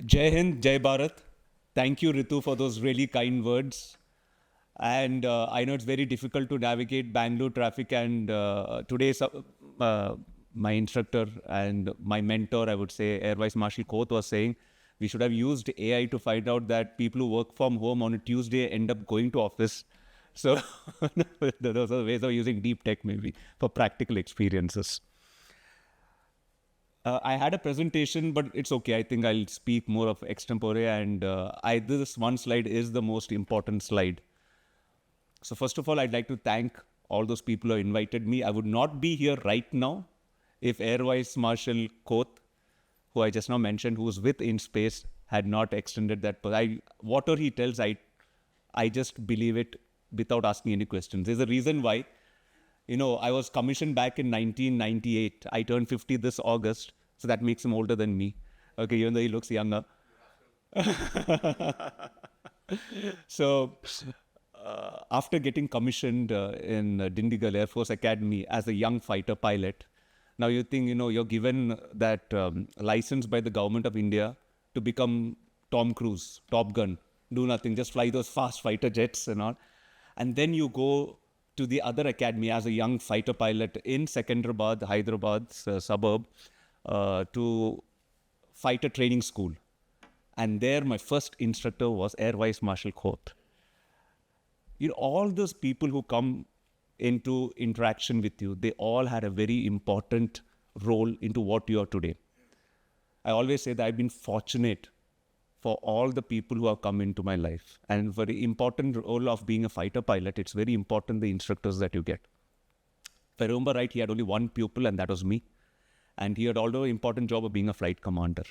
Jai Hind, Jai Bharat. Thank you, Ritu, for those really kind words. And I know it's very difficult to navigate Bangalore traffic. And today, my instructor and my mentor, I would say, Air Vice Marshal Koth, was saying we should have used AI to find out that people who work from home on a Tuesday end up going to office. So those are ways of using deep tech, maybe, for practical experiences. I had a presentation, but it's okay. I think I'll speak more of extempore, and this one slide is the most important slide. So first of all, I'd like to thank all those people who invited me. I would not be here right now if Air Vice Marshal Koth, who I just now mentioned, who was with in space, had not extended that. Whatever he tells, I just believe it without asking any questions. There's a reason why. I was commissioned back in 1998. I turned 50 this August, so that makes him older than me. Okay, even though he looks younger. So, after getting commissioned in Dindigul Air Force Academy as a young fighter pilot, now you think, you're given that license by the government of India to become Tom Cruise, Top Gun, do nothing, just fly those fast fighter jets and all. And then you go to the other academy as a young fighter pilot in Secunderabad, Hyderabad's suburb, to fighter training school. And there my first instructor was Air Vice Marshal Koth. All those people who come into interaction with you, they all had a very important role into what you are today. I always say that I've been fortunate for all the people who have come into my life. And for the important role of being a fighter pilot, it's very important the instructors that you get. If I remember right, he had only one pupil, and that was me. And he had also an important job of being a flight commander.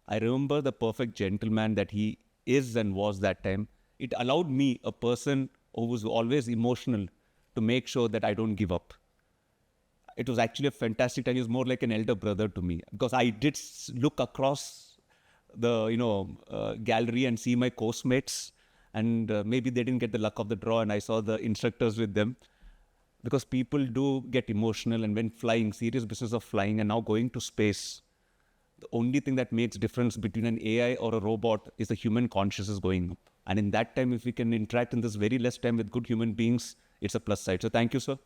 I remember the perfect gentleman that he is and was that time. It allowed me, a person who was always emotional, to make sure that I don't give up. It was actually a fantastic time. He was more like an elder brother to me, because I did look across the gallery and see my course mates, and maybe they didn't get the luck of the draw, and I saw the instructors with them, because people do get emotional. And when flying, serious business of flying, and now going to space, the only thing that makes difference between an AI or a robot is the human consciousness going up. And in that time, if we can interact in this very less time with good human beings, it's a plus side. So thank you, sir,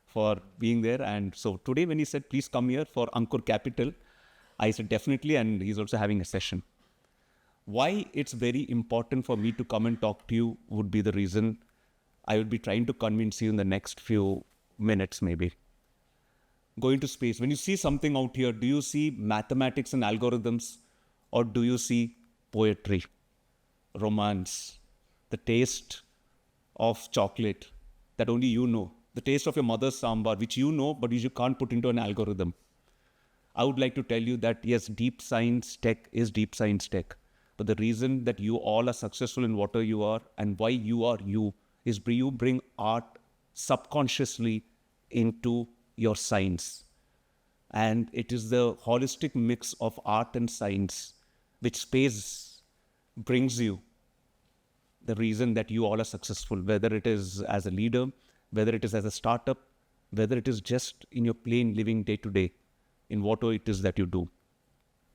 for being there. And so today when he said, please come here for Ankur Capital, I said, definitely. And he's also having a session. Why it's very important for me to come and talk to you would be the reason I will be trying to convince you in the next few minutes, maybe. Going to space, when you see something out here, do you see mathematics and algorithms, or do you see poetry, romance, the taste of chocolate that only you know, the taste of your mother's sambar, which you know, but you can't put into an algorithm? I would like to tell you that, yes, deep science tech is deep science tech. But the reason that you all are successful in whatever you are and why you are you is you bring art subconsciously into your science. And it is the holistic mix of art and science which space brings you the reason that you all are successful, whether it is as a leader, whether it is as a startup, whether it is just in your plain living day to day, in whatever it is that you do.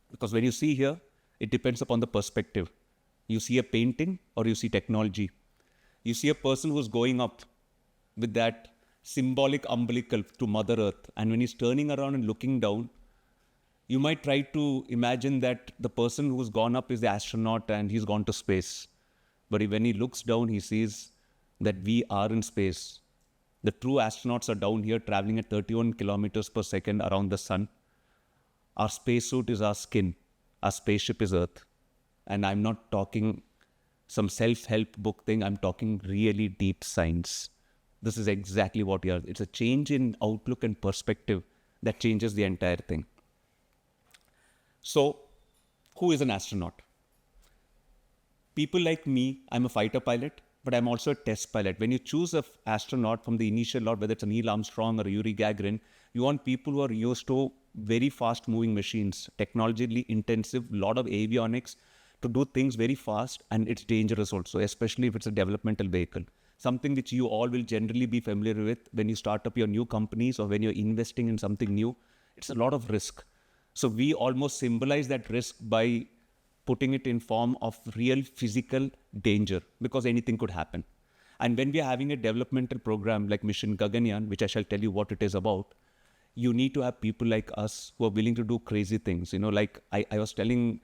Because when you see here, it depends upon the perspective. You see a painting or you see technology. You see a person who's going up with that symbolic umbilical to Mother Earth. And when he's turning around and looking down, you might try to imagine that the person who's gone up is the astronaut and he's gone to space. But when he looks down, he sees that we are in space. The true astronauts are down here traveling at 31 kilometers per second around the sun. Our spacesuit is our skin. Our spaceship is Earth. And I'm not talking some self-help book thing. I'm talking really deep science. This is exactly what you are. It's a change in outlook and perspective that changes the entire thing. So, who is an astronaut? People like me, I'm a fighter pilot, but I'm also a test pilot. When you choose an astronaut from the initial lot, whether it's a Neil Armstrong or a Yuri Gagarin, you want people who are used to very fast moving machines, technologically intensive, lot of avionics, to do things very fast, and it's dangerous also, especially if it's a developmental vehicle. Something which you all will generally be familiar with when you start up your new companies or when you're investing in something new. It's a lot of risk. So we almost symbolize that risk by putting it in form of real physical danger, because anything could happen. And when we are having a developmental program like Mission Gaganyaan, which I shall tell you what it is about, you need to have people like us who are willing to do crazy things. Like I was telling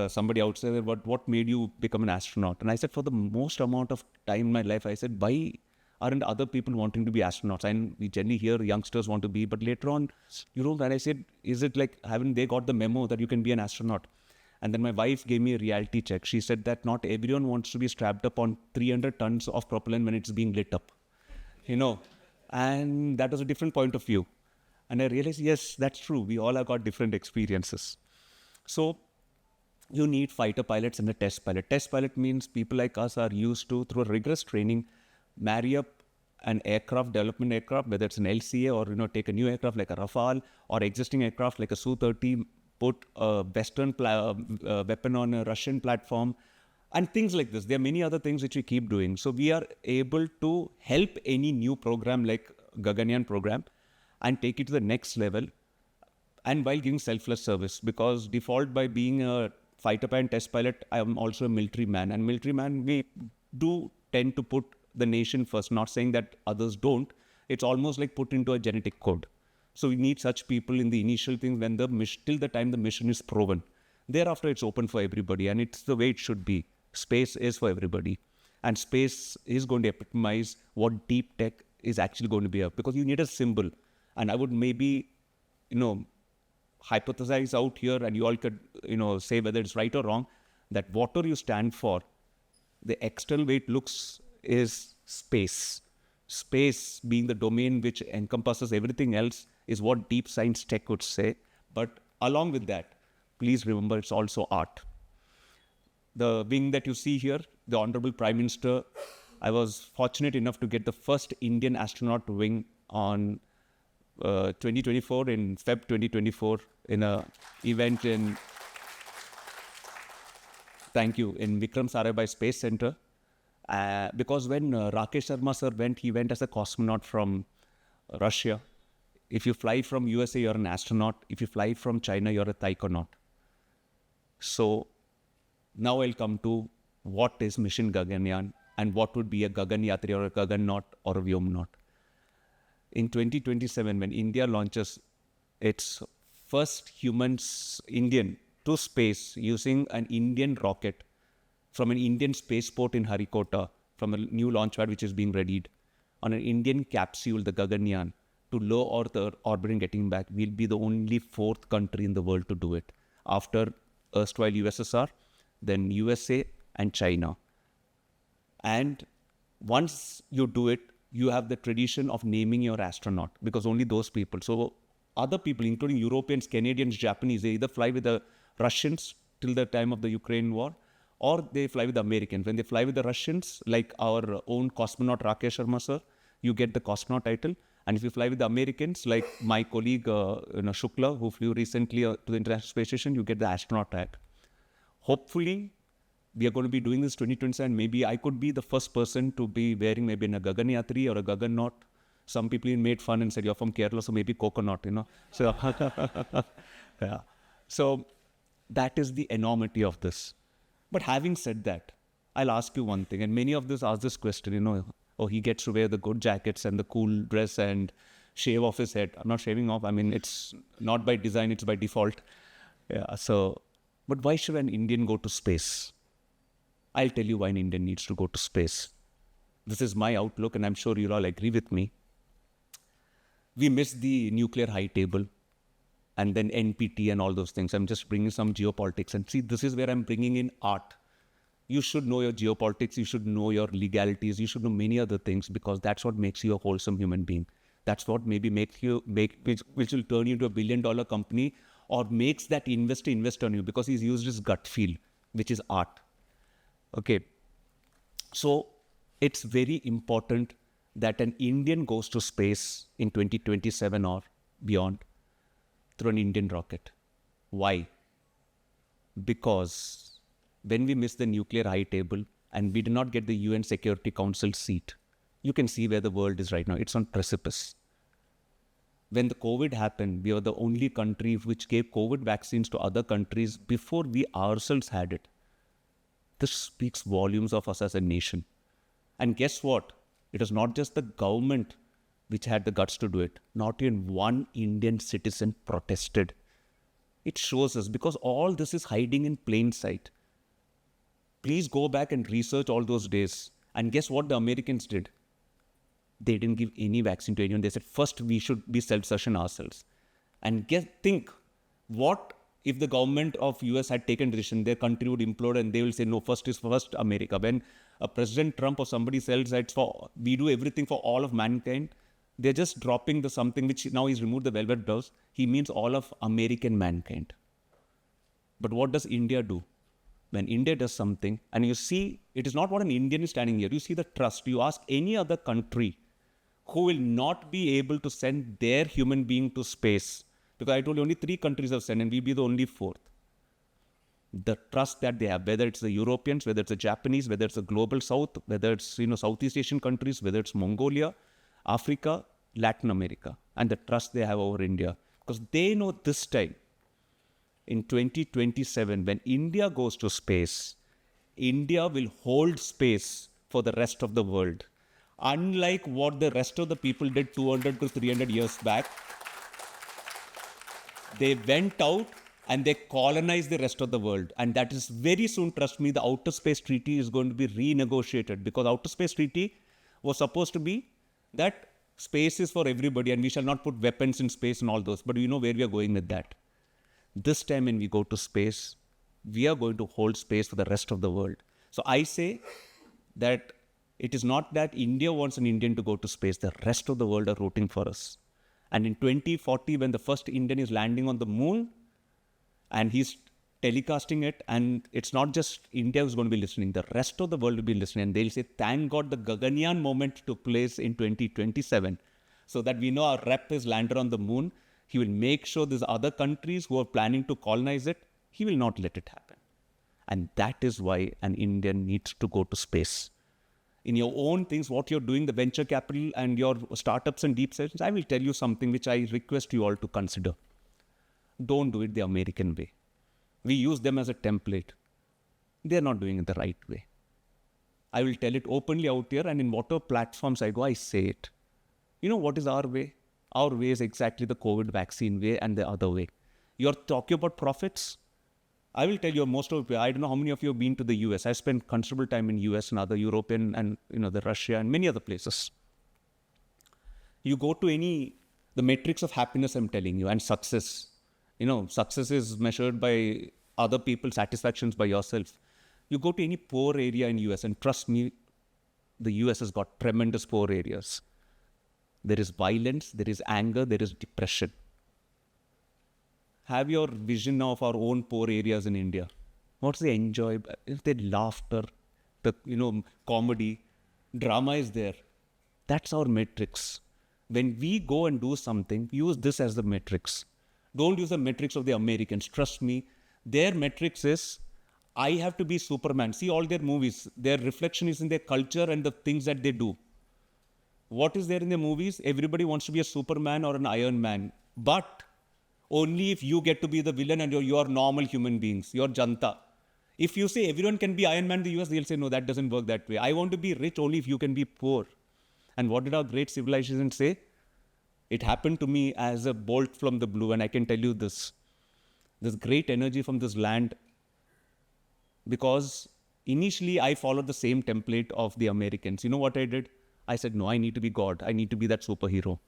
somebody outside there, what made you become an astronaut? And I said, for the most amount of time in my life, I said, why aren't other people wanting to be astronauts? And we generally hear youngsters want to be, but later on, and I said, is it like, haven't they got the memo that you can be an astronaut? And then my wife gave me a reality check. She said that not everyone wants to be strapped up on 300 tons of propellant when it's being lit up, and that was a different point of view. And I realized, yes, that's true. We all have got different experiences. So you need fighter pilots and a test pilot. Test pilot means people like us are used to, through a rigorous training, marry up an aircraft, development aircraft, whether it's an LCA or, take a new aircraft like a Rafale or existing aircraft like a Su-30, put a Western weapon on a Russian platform, and things like this. There are many other things which we keep doing. So we are able to help any new program like Gaganyaan program and take it to the next level, and while giving selfless service, because default by being a fighter pilot, test pilot, I am also a military man. And military man, we do tend to put the nation first, not saying that others don't. It's almost like put into a genetic code. So we need such people in the initial thing when till the time the mission is proven. Thereafter, it's open for everybody, and it's the way it should be. Space is for everybody, and space is going to epitomize what deep tech is actually going to be, because you need a symbol. And I would maybe, hypothesize out here, and you all could, say whether it's right or wrong, that whatever you stand for, the external way it looks is space. Space being the domain which encompasses everything else is what deep science tech would say. But along with that, please remember it's also art. The wing that you see here, the Honorable Prime Minister, I was fortunate enough to get the first Indian astronaut wing on 2024, in Feb 2024, in a event in Vikram Sarabhai Space Center. Because when Rakesh Sharma sir went, he went as a cosmonaut from Russia. If you fly from USA, you're an astronaut. If you fly from China, you're a taikonaut. So now I'll come to what is Mission Gaganyaan and what would be a Gaganyatri or a Gagannaut or a Vyomnaut. In 2027, when India launches its first Indian to space using an Indian rocket from an Indian spaceport in Harikota, from a new launch pad which is being readied, on an Indian capsule, the Gaganyaan, to low Earth orbit and getting back, we'll be the only fourth country in the world to do it, after erstwhile USSR, then USA and China. And once you do it, you have the tradition of naming your astronaut, because only those people. So other people, including Europeans, Canadians, Japanese, they either fly with the Russians till the time of the Ukraine war, or they fly with the Americans. When they fly with the Russians, like our own cosmonaut Rakesh Sharma sir, you get the cosmonaut title. And if you fly with the Americans, like my colleague Shukla, who flew recently to the International Space Station, you get the astronaut tag. Hopefully, we are going to be doing this 2027. Maybe I could be the first person to be wearing maybe in a Gaganyatri or a Gagannaut. Some people even made fun and said, you're from Kerala, so maybe coconut, So, yeah. So that is the enormity of this. But having said that, I'll ask you one thing, and many of us ask this question, oh, he gets to wear the good jackets and the cool dress and shave off his head. I'm not shaving off. I mean, it's not by design, it's by default. Yeah. So, but why should an Indian go to space? I'll tell you why an Indian needs to go to space. This is my outlook, and I'm sure you'll all agree with me. We missed the nuclear high table, and then NPT and all those things. I'm just bringing some geopolitics. And see, this is where I'm bringing in art. You should know your geopolitics. You should know your legalities. You should know many other things, because that's what makes you a wholesome human being. That's what maybe which will turn you into $1 billion company, or makes that investor invest on you, because he's used his gut feel, which is art. Okay. So it's very important that an Indian goes to space in 2027 or beyond through an Indian rocket. Why? Because when we miss the nuclear high table and we did not get the UN Security Council seat, you can see where the world is right now. It's on precipice. When the COVID happened, we were the only country which gave COVID vaccines to other countries before we ourselves had it. This speaks volumes of us as a nation. And guess what? It is not just the government which had the guts to do it. Not even one Indian citizen protested. It shows us, because all this is hiding in plain sight. Please go back and research all those days. And guess what the Americans did? They didn't give any vaccine to anyone. They said, first we should be self-sufficient ourselves. And think, what if the government of US had taken decision, their country would implode and they will say, no, first is first America. When President Trump or somebody else said, we do everything for all of mankind, they're just dropping the something which now he's removed the velvet blouse. He means all of American mankind. But what does India do? When India does something, and you see, it is not what an Indian is standing here. You see the trust. You ask any other country who will not be able to send their human being to space. Because I told you only 3 countries have sent and we'll be the only 4th. The trust that they have, whether it's the Europeans, whether it's the Japanese, whether it's the global south, whether it's Southeast Asian countries, whether it's Mongolia, Africa, Latin America, and the trust they have over India. Because they know this time, in 2027, when India goes to space, India will hold space for the rest of the world. Unlike what the rest of the people did 200 to 300 years back, they went out and they colonized the rest of the world. And that is very soon, trust me, the Outer Space Treaty is going to be renegotiated, because Outer Space Treaty was supposed to be that space is for everybody and we shall not put weapons in space and all those. But you know where we are going with that. This time when we go to space, we are going to hold space for the rest of the world. So I say that it is not that India wants an Indian to go to space. The rest of the world are rooting for us. And in 2040, when the first Indian is landing on the moon and he's telecasting it, and it's not just India who's going to be listening, the rest of the world will be listening. And they'll say, thank God the Gaganyaan moment took place in 2027, so that we know our rep is landed on the moon. He will make sure these other countries who are planning to colonize it, he will not let it happen. And that is why an Indian needs to go to space. In your own things, what you're doing, the venture capital and your startups and deep sessions, I will tell you something which I request you all to consider. Don't do it the American way. We use them as a template. They're not doing it the right way. I will tell it openly out here, and in whatever platforms I go, I say it. You know what is our way? Our way is exactly the COVID vaccine way and the other way. You're talking about profits? I will tell you, most of you, I don't know how many of you have been to the US. I spent considerable time in US and other European and the Russia and many other places. You go to the metrics of happiness I'm telling you, and success. Success is measured by other people's satisfactions by yourself. You go to any poor area in US, and trust me, the US has got tremendous poor areas. There is violence, there is anger, there is depression. Have your vision now of our own poor areas in India. What's the enjoy? If the laughter, the comedy, drama is there. That's our metrics. When we go and do something, use this as the metrics. Don't use the metrics of the Americans. Trust me, their metrics is, I have to be Superman. See all their movies. Their reflection is in their culture and the things that they do. What is there in the movies? Everybody wants to be a Superman or an Iron Man. But only if you get to be the villain and you're normal human beings. You're Janta. If you say everyone can be Iron Man in the US, they'll say, no, that doesn't work that way. I want to be rich only if you can be poor. And what did our great civilization say? It happened to me as a bolt from the blue. And I can tell you this. There's great energy from this land. Because initially I followed the same template of the Americans. You know what I did? I said, no, I need to be God. I need to be that superhero.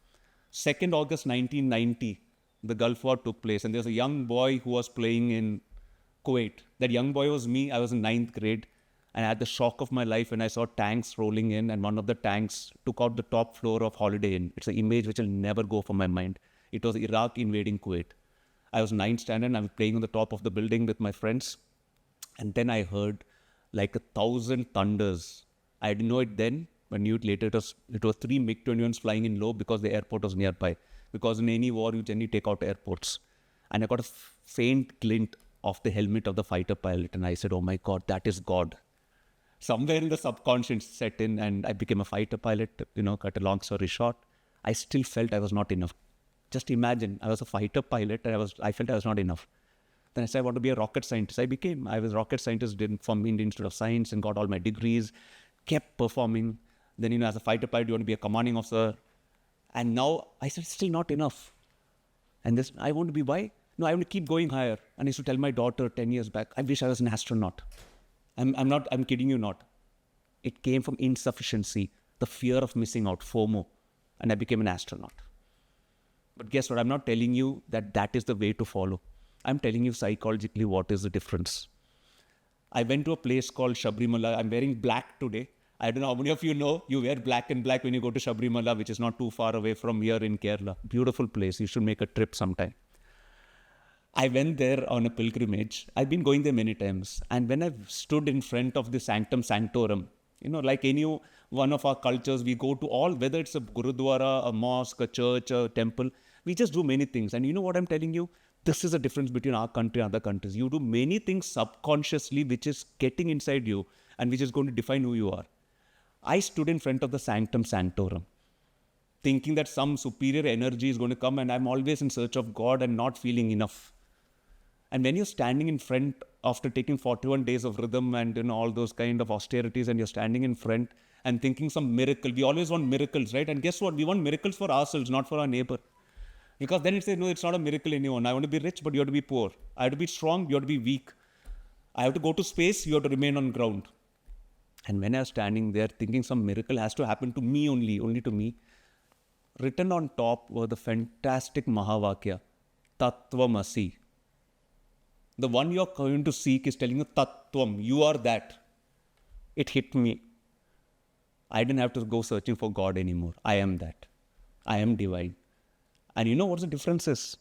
2nd August 1990, the Gulf War took place. And there's a young boy who was playing in Kuwait. That young boy was me. I was in 9th grade. And I had the shock of my life when I saw tanks rolling in. And one of the tanks took out the top floor of Holiday Inn. It's an image which will never go from my mind. It was Iraq invading Kuwait. I was 9th standard and I was playing on the top of the building with my friends. And then I heard like 1,000 thunders. I didn't know it then, but knew it later. It was 3 MiG-21s flying in low because the airport was nearby. Because in any war, you generally take out airports. And I got a faint glint of the helmet of the fighter pilot. And I said, oh my God, that is God. Somewhere in the subconscious set in, and I became a fighter pilot, cut a long story short. I still felt I was not enough. Just imagine, I was a fighter pilot and I felt I was not enough. Then I said, I want to be a rocket scientist. I was a rocket scientist from Indian Institute of Science and got all my degrees, kept performing. Then, as a fighter pilot, you want to be a commanding officer. And now I said, still not enough. And this, I want to be why? No, I want to keep going higher. And I used to tell my daughter 10 years back, I wish I was an astronaut. I'm kidding you not. It came from insufficiency, the fear of missing out, FOMO. And I became an astronaut. But guess what? I'm not telling you that is the way to follow. I'm telling you psychologically what is the difference. I went to a place called Sabrimala. I'm wearing black today. I don't know how many of you know, you wear black and black when you go to Sabrimala, which is not too far away from here in Kerala. Beautiful place. You should make a trip sometime. I went there on a pilgrimage. I've been going there many times. And when I stood in front of the Sanctum Sanctorum, like any one of our cultures, we go to all, whether it's a Gurudwara, a mosque, a church, a temple, we just do many things. And you know what I'm telling you? This is the difference between our country and other countries. You do many things subconsciously, which is getting inside you and which is going to define who you are. I stood in front of the Sanctum Sanctorum, thinking that some superior energy is going to come, and I'm always in search of God and not feeling enough. And when you're standing in front after taking 41 days of rhythm and all those kind of austerities, and you're standing in front and thinking some miracle, we always want miracles, right? And guess what? We want miracles for ourselves, not for our neighbor. Because then it says, no, it's not a miracle anyone. I want to be rich, but you have to be poor. I have to be strong, you have to be weak. I have to go to space, you have to remain on ground. And when I was standing there thinking some miracle has to happen to me only to me, written on top were the fantastic Mahavakya, Tattvamasi. The one you're going to seek is telling you Tattvam, you are that. It hit me. I didn't have to go searching for God anymore. I am that. I am divine. And you know what the difference is?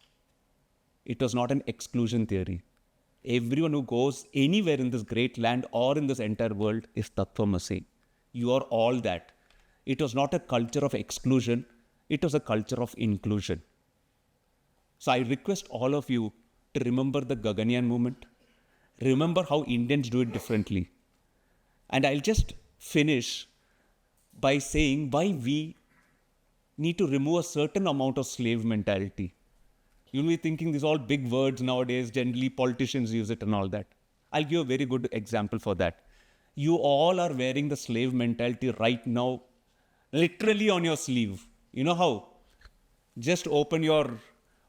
It was not an exclusion theory. Everyone who goes anywhere in this great land or in this entire world is Tattvamasi. You are all that. It was not a culture of exclusion. It was a culture of inclusion. So I request all of you to remember the Gaganyaan movement. Remember how Indians do it differently. And I'll just finish by saying why we need to remove a certain amount of slave mentality. You'll be thinking these all big words nowadays, generally politicians use it and all that. I'll give a very good example for that. You all are wearing the slave mentality right now, literally on your sleeve. You know how? Just open your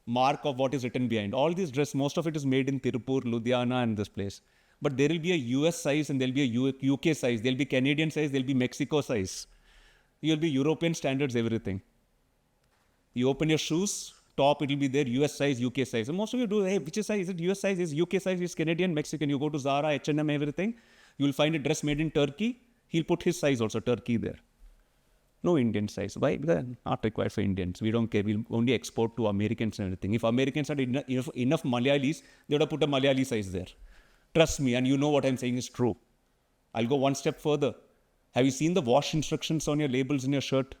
mark of what is written behind. All this dress, most of it is made in Tirupur, Ludhiana and this place. But there will be a US size and there will be a UK size. There will be Canadian size, there will be Mexico size. There will be European standards, everything. You open your shoes, top it will be there, US size, UK size. And most of you do, hey, which is size? Is it US size? Is UK size? Is Canadian, Mexican? You go to Zara, H&M, everything. You will find a dress made in Turkey. He'll put his size also, Turkey there. No Indian size. Why? Because not required for Indians. We don't care. We'll only export to Americans and everything. If Americans had enough Malayalis, they would have put a Malayali size there. Trust me, and you know what I'm saying is true. I'll go one step further. Have you seen the wash instructions on your labels in your shirt?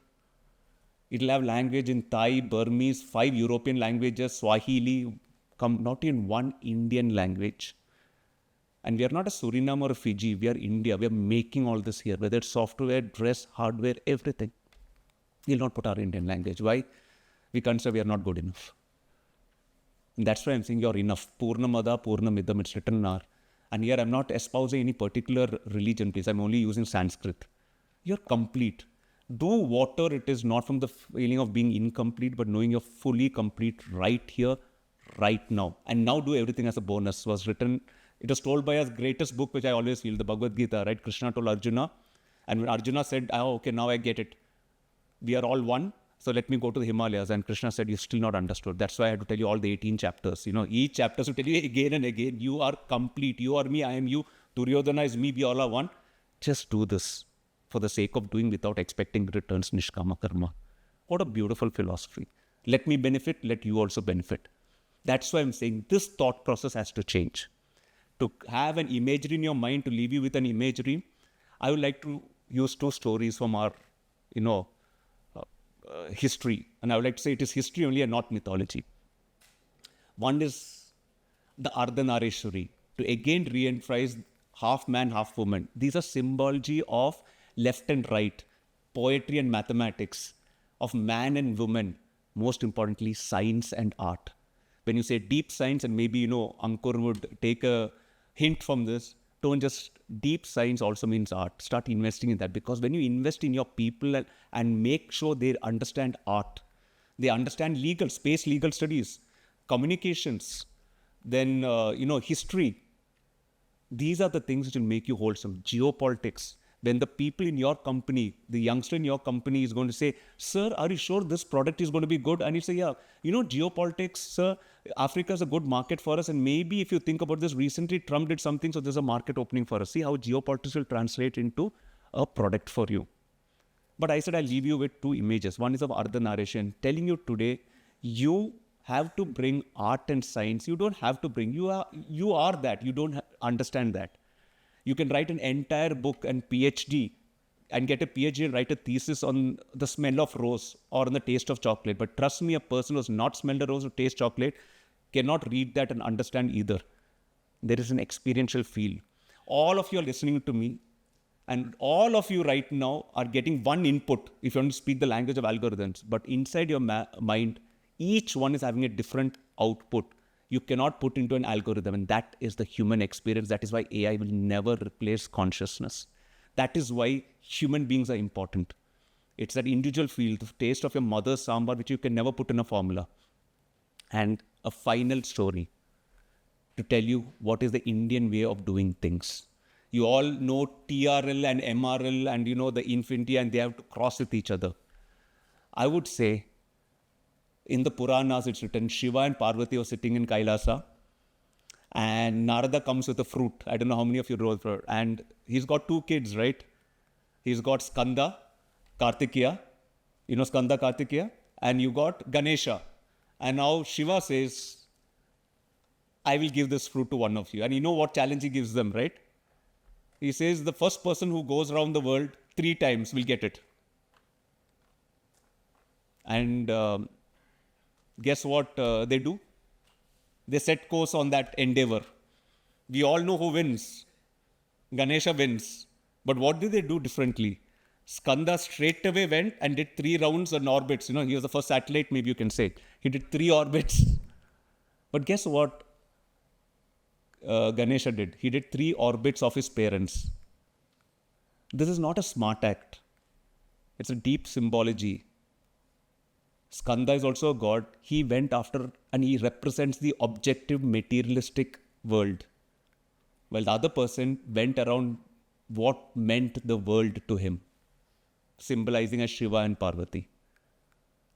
It'll have language in Thai, Burmese, 5 European languages, Swahili, not in one Indian language. And we are not a Suriname or a Fiji. We are India. We are making all this here, whether it's software, dress, hardware, everything. We'll not put our Indian language. Why? We consider we are not good enough. And that's why I'm saying you're enough. Purnamada, Purnamidam, it's written in our. And here I'm not espousing any particular religion, please. I'm only using Sanskrit. You're complete. Do whatever it is, not from the feeling of being incomplete, but knowing you're fully complete right here, right now. And now do everything as a bonus. It was told by our greatest book, which I always feel, the Bhagavad Gita, right? Krishna told Arjuna. And when Arjuna said, oh, okay, now I get it. We are all one. So let me go to the Himalayas. And Krishna said, you've still not understood. That's why I had to tell you all the 18 chapters. Each chapter will tell you again and again, you are complete. You are me, I am you. Duryodhana is me, we all are one. Just do this for the sake of doing without expecting returns, nishkama karma. What a beautiful philosophy. Let me benefit, let you also benefit. That's why I'm saying this thought process has to change. To have an imagery in your mind, to leave you with an imagery, I would like to use 2 stories from our, history. And I would like to say it is history only and not mythology. One is the Ardhanareshwari, to again re-emphasize half man, half woman. These are symbology of left and right, poetry and mathematics, of man and woman, most importantly, science and art. When you say deep science, and maybe, Ankur would take a hint from this, don't just, deep science also means art. Start investing in that, because when you invest in your people and make sure they understand art, they understand space legal studies, communications, then, history. These are the things which will make you wholesome. Geopolitics. When the people in your company, the youngster in your company is going to say, sir, are you sure this product is going to be good? And you say, yeah, geopolitics, sir, Africa is a good market for us. And maybe if you think about this, recently Trump did something, so there's a market opening for us. See how geopolitics will translate into a product for you. But I said I'll leave you with two images. One is of Ardhanarishyan telling you today, you have to bring art and science. You don't have to bring, you are that. You don't understand that. You can write an entire book and PhD and get a PhD and write a thesis on the smell of rose or on the taste of chocolate. But trust me, a person who's not smelled a rose or taste chocolate cannot read that and understand either. There is an experiential feel. All of you are listening to me, and all of you right now are getting one input if you want to speak the language of algorithms. But inside your mind, each one is having a different output. You cannot put into an algorithm, and that is the human experience. That is why AI will never replace consciousness. That is why human beings are important. It's that individual feel, the taste of your mother's sambar, which you can never put in a formula. And a final story to tell you what is the Indian way of doing things. You all know TRL and MRL and the infinity, and they have to cross with each other. I would say, in the Puranas, it's written, Shiva and Parvati were sitting in Kailasa, and Narada comes with a fruit. I don't know how many of you know the fruit. And he's got two kids, right? He's got Skanda, Kartikeya. You know Skanda, Kartikeya? And you got Ganesha. And now Shiva says, I will give this fruit to one of you. And you know what challenge he gives them, right? He says, the first person who goes around the world 3 times will get it. And guess what they do? They set course on that endeavor. We all know who wins. Ganesha wins. But what did they do differently? Skanda straight away went and did 3 rounds on orbits. He was the first satellite, maybe you can say. He did 3 orbits. But guess what Ganesha did? He did 3 orbits of his parents. This is not a smart act. It's a deep symbology. Skanda is also a god. He went after and he represents the objective materialistic world. While the other person went around what meant the world to him, symbolizing as Shiva and Parvati.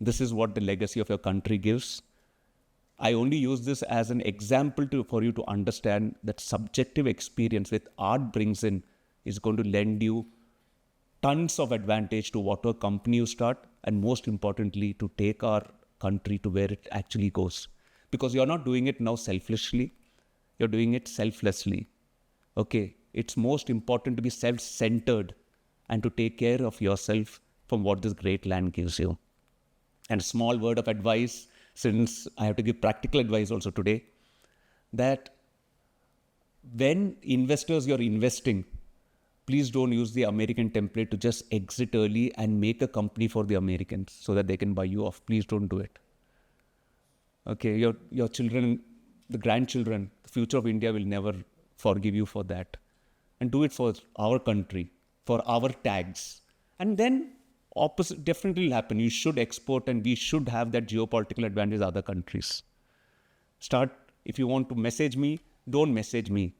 This is what the legacy of your country gives. I only use this as an example for you to understand that subjective experience with art brings in is going to lend you tons of advantage to whatever company you start, and most importantly, to take our country to where it actually goes. Because you're not doing it now selfishly, you're doing it selflessly. Okay, it's most important to be self-centered and to take care of yourself from what this great land gives you. And a small word of advice, since I have to give practical advice also today, that when investors you're investing, please don't use the American template to just exit early and make a company for the Americans so that they can buy you off. Please don't do it. Okay, your children, the grandchildren, the future of India will never forgive you for that. And do it for our country, for our tags. And then opposite definitely will happen. You should export and we should have that geopolitical advantage other countries. If you want to message me, don't message me.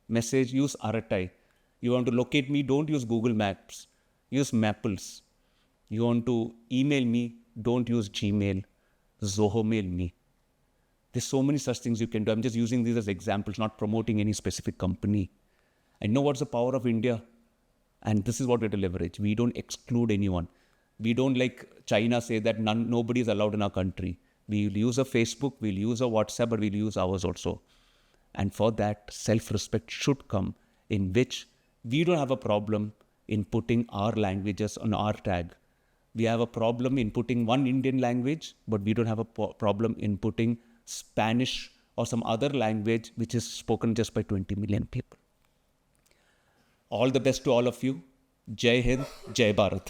Use Aratai. You want to locate me, don't use Google Maps. Use Mapples. You want to email me, don't use Gmail. Zoho mail me. There's so many such things you can do. I'm just using these as examples, not promoting any specific company. I know what's the power of India. And this is what we have to leverage. We don't exclude anyone. We don't, like China, say that nobody is allowed in our country. We'll use a Facebook, we'll use a WhatsApp, but we'll use ours also. And for that, self-respect should come, in which we don't have a problem in putting our languages on our tag. We have a problem in putting one Indian language, but we don't have a problem in putting Spanish or some other language which is spoken just by 20 million people. All the best to all of you. Jai Hind, Jai Bharat.